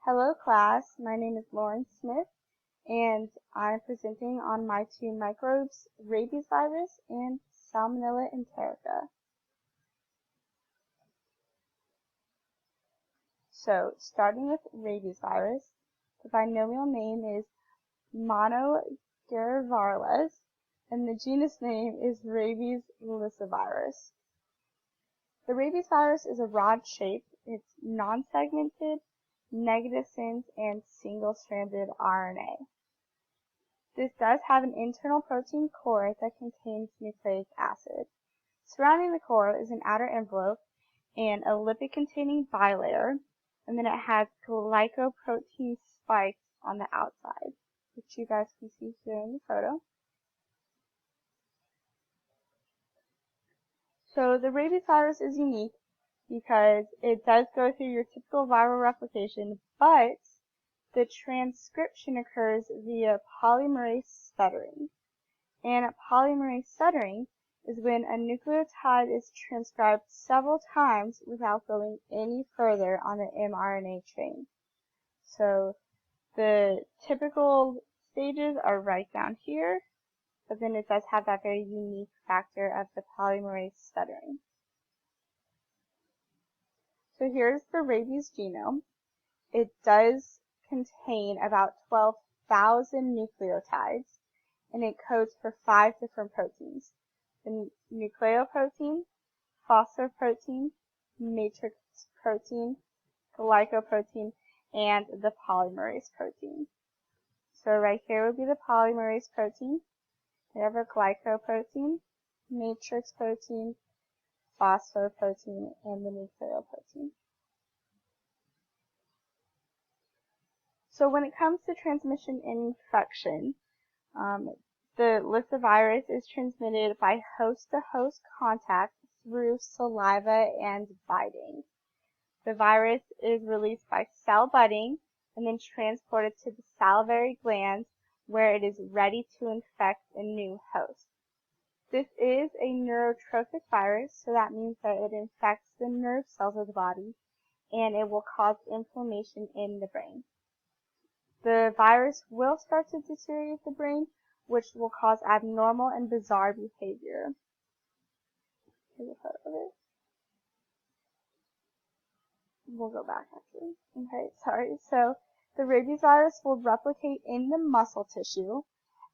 Hello class, my name is Lauren Smith and I'm presenting on my two microbes, Rabies virus and Salmonella enterica. So, starting with Rabies virus, the binomial name is Monogervarales and the genus name is Rabies lyssavirus. The rabies virus is a rod shape, it's non-segmented, negative sense, and single-stranded RNA. This does have an internal protein core that contains nucleic acid. Surrounding the core is an outer envelope and a lipid-containing bilayer, and then it has glycoprotein spikes on the outside, which you guys can see here in the photo. So the rabies virus is unique because it does go through your typical viral replication, but the transcription occurs via polymerase stuttering. And polymerase stuttering is when a nucleotide is transcribed several times without going any further on the mRNA chain. So the typical stages are right down here, but then it does have that very unique factor of the polymerase stuttering. So here's the rabies genome. It does contain about 12,000 nucleotides, and it codes for 5 different proteins: the nucleoprotein, phosphoprotein, matrix protein, glycoprotein, and the polymerase protein. So right here would be the polymerase protein. We have a glycoprotein, matrix protein, phosphoprotein, and the nucleoprotein. So when it comes to transmission and infection, the lyssavirus is transmitted by host-to-host contact through saliva and biting. The virus is released by cell budding and then transported to the salivary glands where it is ready to infect a new host. This is a neurotrophic virus, so that means that it infects the nerve cells of the body and it will cause inflammation in the brain. The virus will start to deteriorate the brain, which will cause abnormal and bizarre behavior. Here's a photo of it. We'll go back actually. Okay, sorry. So the rabies virus will replicate in the muscle tissue,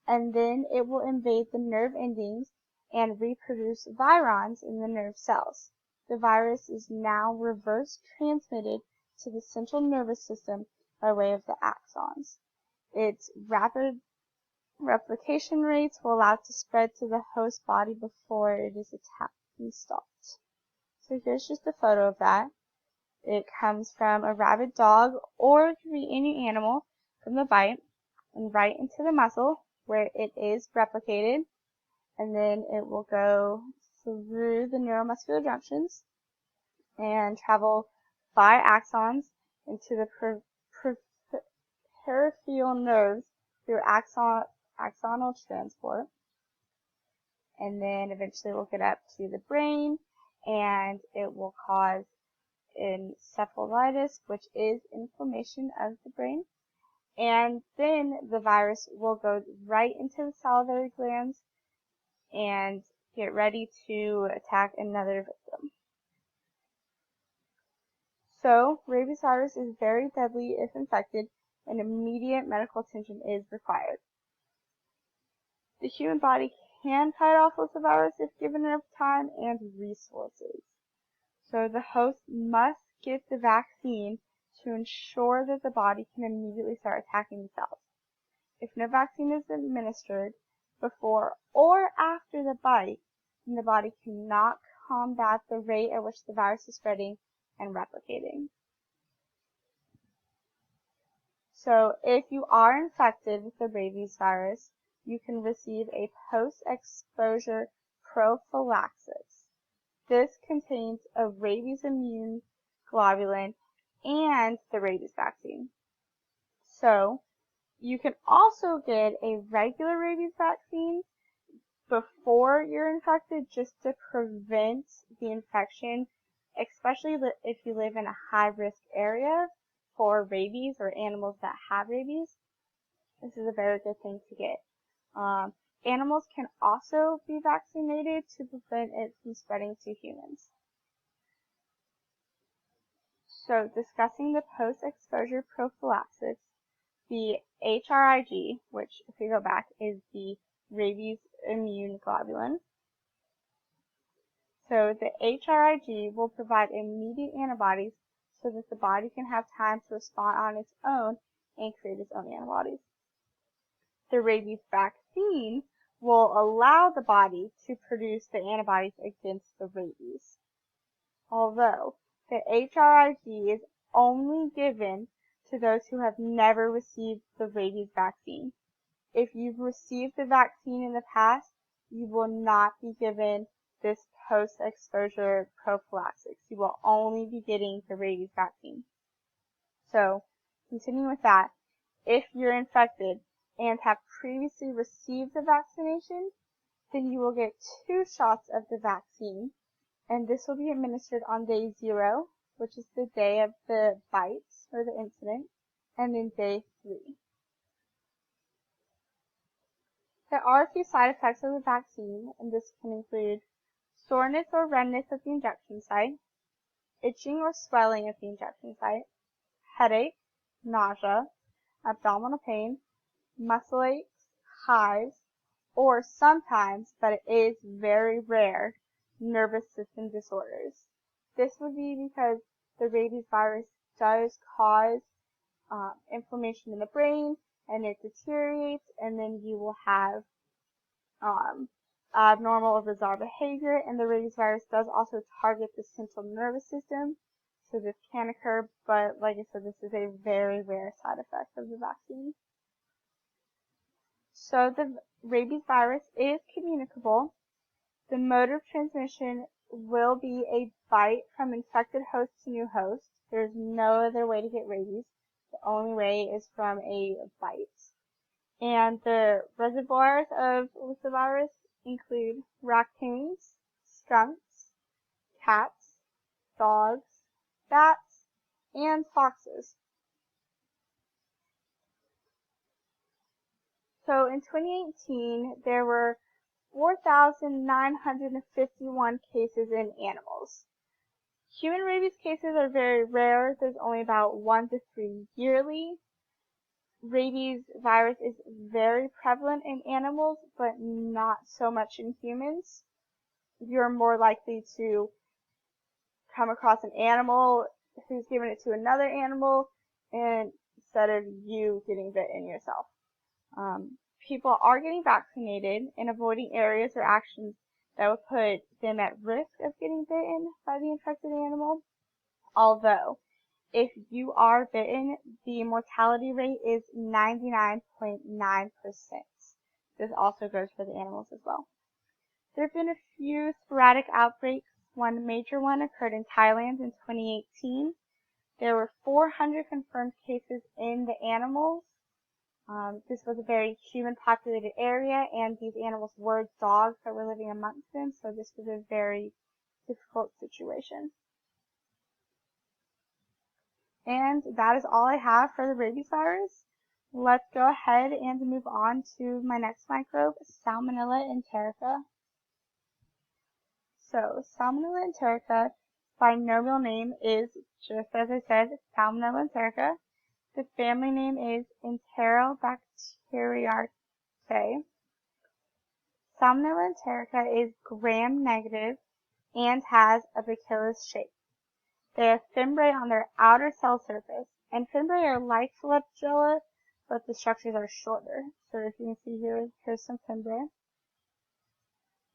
and then it will invade the nerve endings and reproduce virons in the nerve cells. The virus is now reverse transmitted to the central nervous system by way of the axons. Its rapid replication rates will allow it to spread to the host body before it is attacked and stopped. So here's just a photo of that. It comes from a rabid dog, or it could be any animal, from the bite and right into the muscle where it is replicated, and then it will go through the neuromuscular junctions and travel by axons into the peripheral nerves through axonal transport, and then eventually we'll get up to the brain, and it will cause encephalitis, which is inflammation of the brain, and then the virus will go right into the salivary glands and get ready to attack another victim. So, rabies virus is very deadly if infected, and immediate medical attention is required. The human body can fight off lyssavirus if given enough time and resources. So the host must get the vaccine to ensure that the body can immediately start attacking the cells. If no vaccine is administered before or after the bite, then the body cannot combat the rate at which the virus is spreading and replicating. So if you are infected with the rabies virus, you can receive a post-exposure prophylaxis. This contains a rabies immune globulin and the rabies vaccine. So you can also get a regular rabies vaccine before you're infected, just to prevent the infection, especially if you live in a high-risk area. for rabies or animals that have rabies, this is a very good thing to get. Animals can also be vaccinated to prevent it from spreading to humans. So discussing the post-exposure prophylaxis, the HRIG, which if we go back is the rabies immune globulin. So the HRIG will provide immediate antibodies so that the body can have time to respond on its own and create its own antibodies. The rabies vaccine will allow the body to produce the antibodies against the rabies. Although the HRIG is only given to those who have never received the rabies vaccine. If you've received the vaccine in the past, you will not be given this post-exposure prophylaxis. You will only be getting the rabies vaccine. So, continuing with that, if you're infected and have previously received the vaccination, then you will get 2 shots of the vaccine, and this will be administered on day 0, which is the day of the bites or the incident, and then day 3. There are a few side effects of the vaccine, and this can include soreness or redness at the injection site, itching or swelling at the injection site, headache, nausea, abdominal pain, muscle aches, hives, or sometimes, but it is very rare, nervous system disorders. This would be because the rabies virus does cause inflammation in the brain, and it deteriorates, and then you will have abnormal or bizarre behavior, and the rabies virus does also target the central nervous system, so this can occur, but like I said, this is a very rare side effect of the vaccine. So the rabies virus is communicable. The mode of transmission will be a bite from infected host to new host. There's no other way to get rabies. The only way is from a bite. And the reservoirs of leucovirus include raccoons, skunks, cats, dogs, bats, and foxes. So in 2018, there were 4,951 cases in animals. Human rabies cases are very rare. There's only about 1 to 3 yearly. Rabies virus is very prevalent in animals, but not so much in humans. You're more likely to come across an animal who's given it to another animal instead of you getting bitten yourself. People are getting vaccinated and avoiding areas or actions that would put them at risk of getting bitten by the infected animal. Although, if you are bitten, the mortality rate is 99.9%. This also goes for the animals as well. There have been a few sporadic outbreaks. One major one occurred in Thailand in 2018. There were 400 confirmed cases in the animals. This was a very human-populated area, and these animals were dogs that were living amongst them, so this was a very difficult situation. And that is all I have for the rabies virus. Let's go ahead and move on to my next microbe, Salmonella enterica. So, Salmonella enterica, binomial name is, just as I said, Salmonella enterica. The family name is Enterobacteriaceae. Salmonella enterica is gram-negative and has a bacillus shape. They have fimbriae on their outer cell surface, and fimbriae are like flagella, but the structures are shorter. So if you can see here, here's some fimbriae.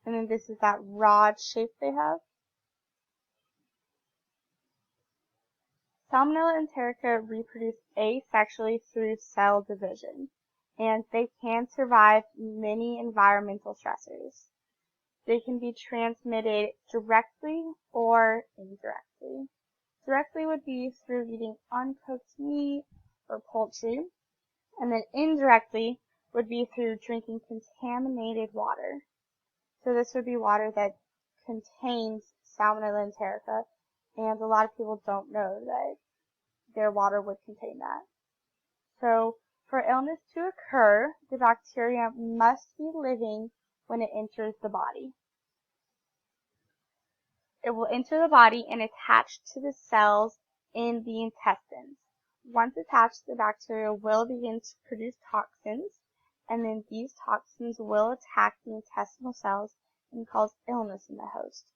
And then this is that rod shape they have. Salmonella enterica reproduce asexually through cell division, and they can survive many environmental stressors. They can be transmitted directly or indirectly. Directly would be through eating uncooked meat or poultry, and then indirectly would be through drinking contaminated water. So this would be water that contains Salmonella enterica, and a lot of people don't know that their water would contain that. So for illness to occur, the bacteria must be living when it enters the body. It will enter the body and attach to the cells in the intestines. Once attached, the bacteria will begin to produce toxins, and then these toxins will attack the intestinal cells and cause illness in the host.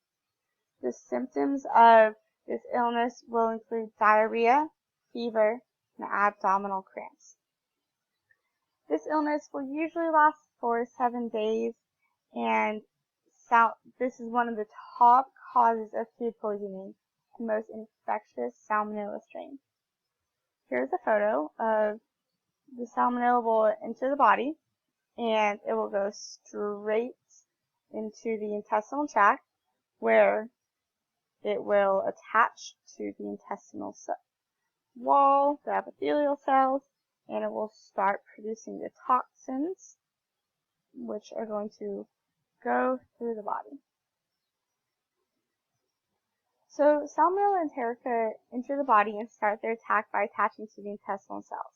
The symptoms of this illness will include diarrhea, fever, and abdominal cramps. This illness will usually last 4 to 7 days, and this is one of the top causes of food poisoning and most infectious Salmonella strain. Here's a photo of the Salmonella will enter the body, and it will go straight into the intestinal tract, where it will attach to the intestinal wall, the epithelial cells, and it will start producing the toxins, which are going to go through the body. So Salmonella enterica enter the body and start their attack by attaching to the intestinal cells.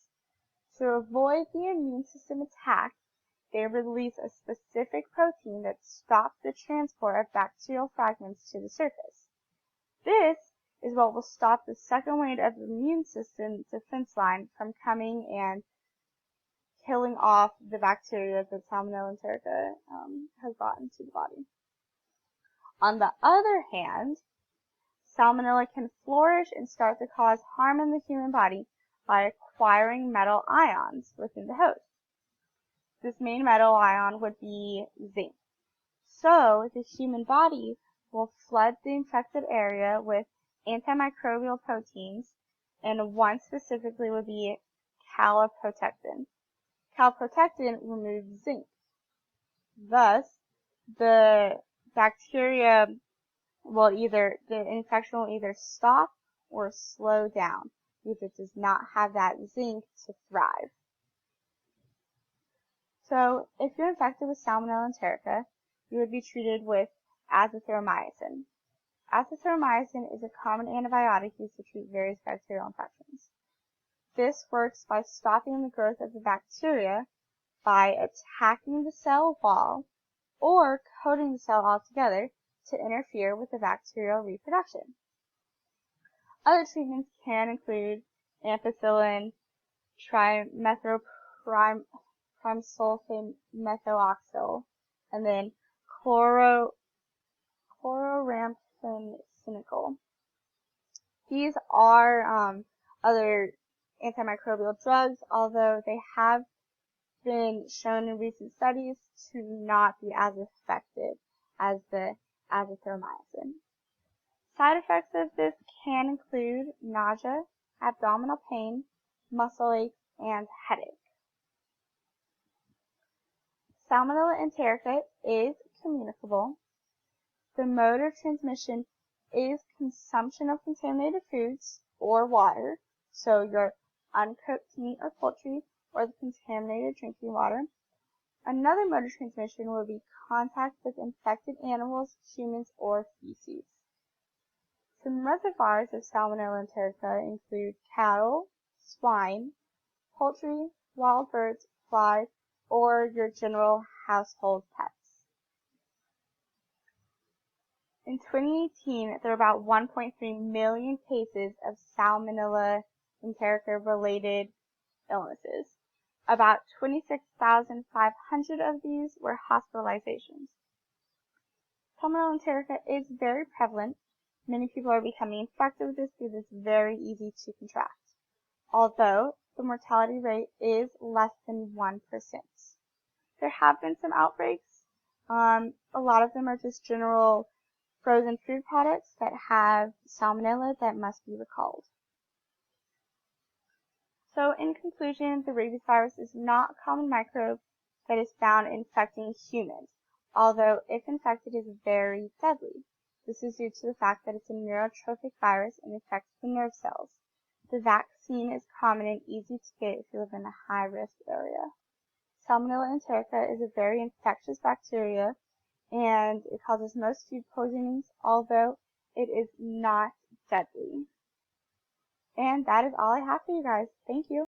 To avoid the immune system attack, they release a specific protein that stops the transport of bacterial fragments to the surface. This is what will stop the second wave of the immune system defense line from coming and killing off the bacteria that Salmonella enterica has brought into the body. On the other hand, Salmonella can flourish and start to cause harm in the human body by acquiring metal ions within the host. This main metal ion would be zinc. So the human body will flood the infected area with antimicrobial proteins, and one specifically would be calprotectin. Calprotectin removes zinc. Thus, the bacteria the infection will either stop or slow down because it does not have that zinc to thrive. So, if you're infected with Salmonella enterica, you would be treated with azithromycin. Azithromycin is a common antibiotic used to treat various bacterial infections. This works by stopping the growth of the bacteria by attacking the cell wall or coating the cell altogether to interfere with the bacterial reproduction. Other treatments can include ampicillin, trimethyl-methoxyl, and then chloramphenicol. These are other antimicrobial drugs, although they have been shown in recent studies to not be as effective as the azithromycin. Side effects of this can include nausea, abdominal pain, muscle aches, and headache. Salmonella enterica is communicable. The mode of transmission is consumption of contaminated foods or water, so your uncooked meat or poultry or the contaminated drinking water. Another mode of transmission will be contact with infected animals, humans, or feces. Some reservoirs of Salmonella enterica include cattle, swine, poultry, wild birds, flies, or your general household pets. In 2018, there were about 1.3 million cases of Salmonella enterica related illnesses. About 26,500 of these were hospitalizations. Salmonella enterica is very prevalent. Many people are becoming infected with this because it's very easy to contract, although the mortality rate is less than 1%. There have been some outbreaks. A lot of them are just general frozen food products that have salmonella that must be recalled. So in conclusion, the rabies virus is not a common microbe that is found infecting humans, although if infected is very deadly. This is due to the fact that it's a neurotrophic virus and affects the nerve cells. The vaccine is common and easy to get if you live in a high-risk area. Salmonella enterica is a very infectious bacteria, and it causes most food poisonings, although it is not deadly. And that is all I have for you guys. Thank you.